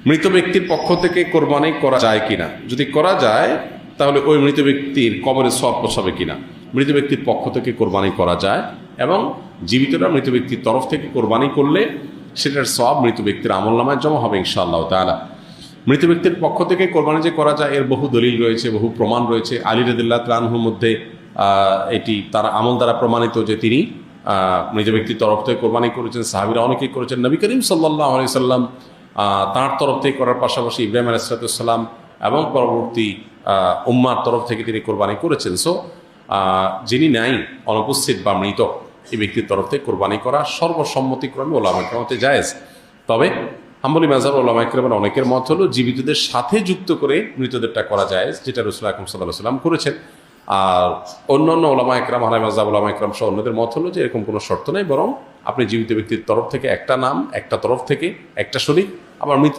মৃত ব্যক্তির পক্ষ থেকে কোরবানি করা যায় কিনা, যদি করা যায় তাহলে ওই মৃত ব্যক্তির কবরে সওয়াব পৌঁছাবে কিনা। মৃত ব্যক্তির পক্ষ থেকে কোরবানি করা যায় এবং জীবিতরা মৃত ব্যক্তির তরফ থেকে কোরবানি করলে সেটার সওয়াব মৃত ব্যক্তির আমলনামায় জমা হবে ইনশাআল্লাহ তাআলা। মৃত ব্যক্তির পক্ষ থেকে কোরবানি যে করা যায় এর বহু দলিল রয়েছে, বহু প্রমাণ রয়েছে। আলী রাদিয়াল্লাহু তাআলা আনহুর মধ্যে এটি তার আমল দ্বারা প্রমাণিত যে তিনি মৃত ব্যক্তির তরফ থেকে কোরবানি করেছেন, সাহাবীরা অনেকেই করেছেন। নবী করিম সাল্লাল্লাহু আলাইহি সাল্লাম তাঁর তরফ থেকে করার পাশাপাশি ইব্রাহিম আলাইহিস সালাম এবং পরবর্তী উম্মার তরফ থেকে তিনি কোরবানি করেছেন। সো যিনি নাই, অনুপস্থিত বা মৃত, এই ব্যক্তির তরফ থেকে কোরবানি করা সর্বসম্মতিক্রমে ওলামা কেরামতে জায়েজ। তবে হাম্বলী মাযহাব ওলামা কেরামের অনেকের মত হলো জীবিতদের সাথে যুক্ত করে মৃতদেরটা করা জায়েজ, যেটা রাসূল আকরাম সাল্লাল্লাহু আলাইহি ওয়াসাল্লাম করেছেন। আর অন্যান্য ওলামা একরাম, হানাফি মাযহাব ওলামা একরাম সহ অন্যদের মত হলো যে এরকম কোনো শর্ত নেই, বরং আপনি জীবিত ব্যক্তির তরফ থেকে একটা নাম, একটা তরফ থেকে একটা শরীক, আবার মৃত